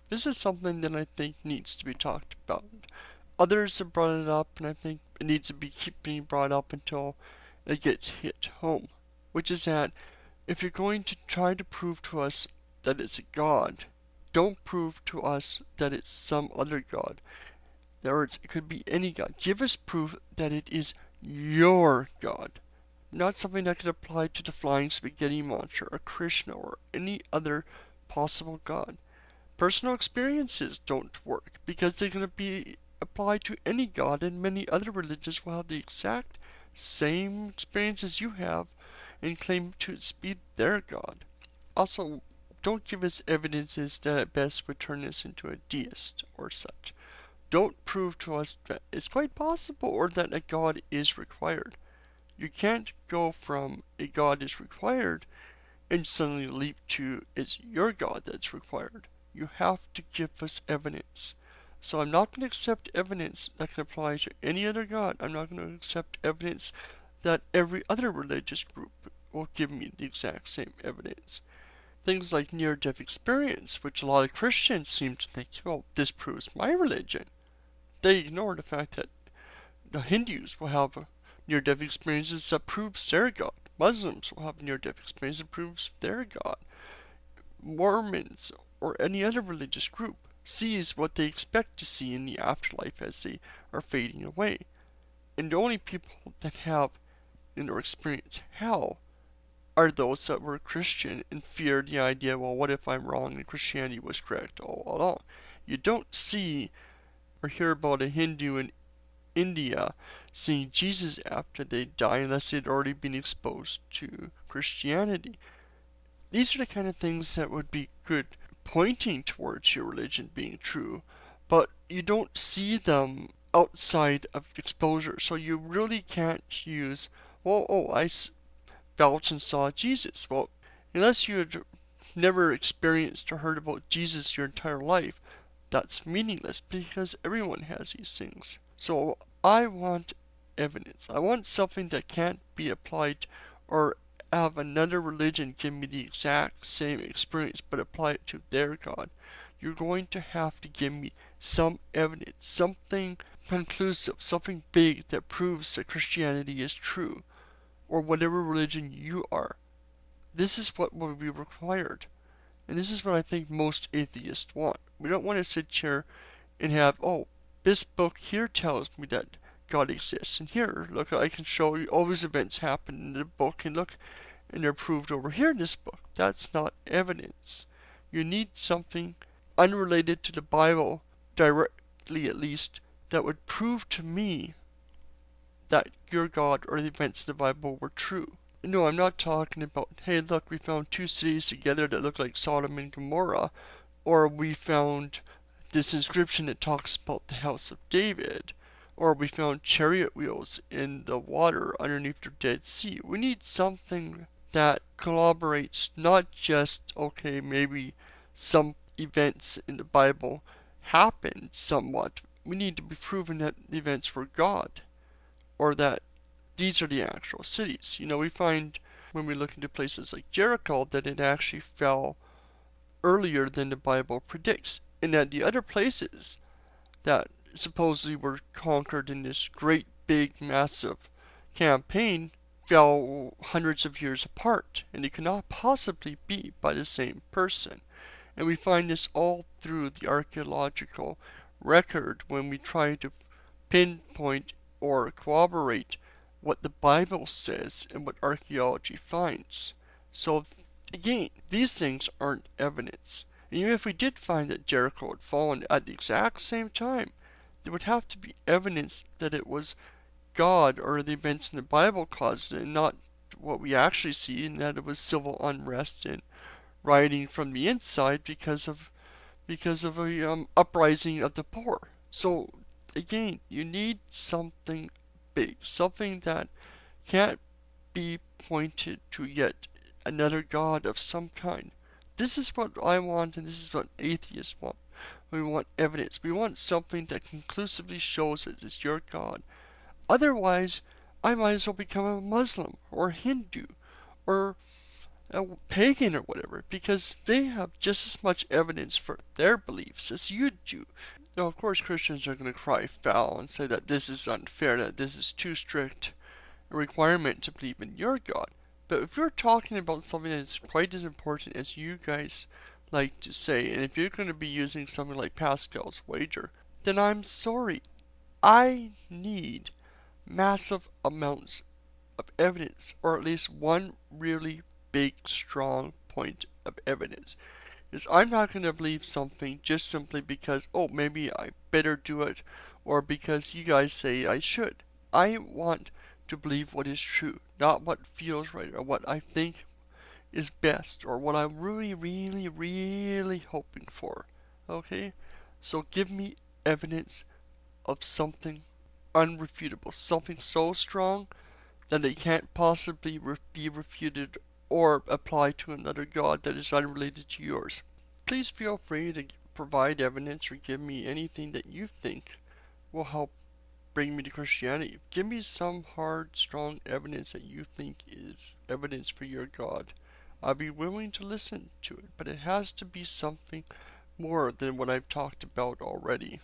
This is something that I think needs to be talked about. Others have brought it up, and I think it needs to be keep being brought up until it gets hit home. Which is that if you're going to try to prove to us that it's a God, don't prove to us that it's some other God. In other words, it could be any God. Give us proof that it is your God, not something that could apply to the flying spaghetti monster or Krishna or any other possible God. Personal experiences don't work because they're going to be applied to any God, and many other religions will have the exact same experiences you have and claim to be their God. Also, don't give us evidences that at best would turn us into a deist or such. Don't prove to us that it's quite possible or that a God is required. You can't go from a God is required and suddenly leap to it's your God that's required. You have to give us evidence. So I'm not going to accept evidence that can apply to any other God. I'm not going to accept evidence that every other religious group will give me the exact same evidence. Things like near-death experience, which a lot of Christians seem to think, well, this proves my religion. They ignore the fact that the Hindus will have near-death experiences that proves their God. Muslims will have near-death experiences that proves their God. Mormons or any other religious group sees what they expect to see in the afterlife as they are fading away. And the only people that have or experience hell are those that were Christian and fear the idea, well, what if I'm wrong and Christianity was correct all along? You don't see or hear about a Hindu in India seeing Jesus after they die unless they'd already been exposed to Christianity. These are the kind of things that would be good pointing towards your religion being true, but you don't see them outside of exposure, so you really can't use, well, I felt and saw Jesus. Well, unless you had never experienced or heard about Jesus your entire life, that's meaningless because everyone has these things. So I want evidence. I want something that can't be applied or have another religion give me the exact same experience but apply it to their God. You're going to have to give me some evidence, something conclusive, something big that proves that Christianity is true, or whatever religion you are. This is what will be required. And this is what I think most atheists want. We don't want to sit here and have, oh, this book here tells me that God exists. And here, look, I can show you all these events happen in the book, and look, and they're proved over here in this book. That's not evidence. You need something unrelated to the Bible, directly at least, that would prove to me that your God or the events of the Bible were true. No, I'm not talking about, hey, look, we found two cities together that look like Sodom and Gomorrah, or we found this inscription that talks about the house of David, or we found chariot wheels in the water underneath the Dead Sea. We need something that corroborates not just, okay, maybe some events in the Bible happened somewhat. We need to be proven that the events were God, or that these are the actual cities. You know, we find when we look into places like Jericho that it actually fell earlier than the Bible predicts, and that the other places that supposedly were conquered in this great, big, massive campaign fell hundreds of years apart, and they could not possibly be by the same person. And we find this all through the archaeological record when we try to pinpoint or corroborate what the Bible says and what archaeology finds. So, again, these things aren't evidence. And even if we did find that Jericho had fallen at the exact same time, there would have to be evidence that it was God or the events in the Bible caused it, and not what we actually see, and that it was civil unrest and rioting from the inside because of a uprising of the poor. So again, you need something big, something that can't be pointed to yet another God of some kind. This is what I want, and this is what atheists want. We want evidence. We want something that conclusively shows us it's your God. Otherwise, I might as well become a Muslim or a Hindu or pagan or whatever, because they have just as much evidence for their beliefs as you do. Now, of course, Christians are going to cry foul and say that this is unfair, that this is too strict a requirement to believe in your God. But if you're talking about something that's quite as important as you guys like to say, and if you're going to be using something like Pascal's wager, then I'm sorry. I need massive amounts of evidence, or at least one really big, strong point of evidence. Because I'm not going to believe something just simply because, oh, maybe I better do it, or because you guys say I should. I want to believe what is true, not what feels right, or what I think is best, or what I'm really, really, really hoping for. Okay? So give me evidence of something unrefutable, something so strong that it can't possibly be refuted or applied to another god that is unrelated to yours. Please feel free to provide evidence or give me anything that you think will help bring me to Christianity. Give me some hard, strong evidence that you think is evidence for your God. I'll be willing to listen to it, but it has to be something more than what I've talked about already.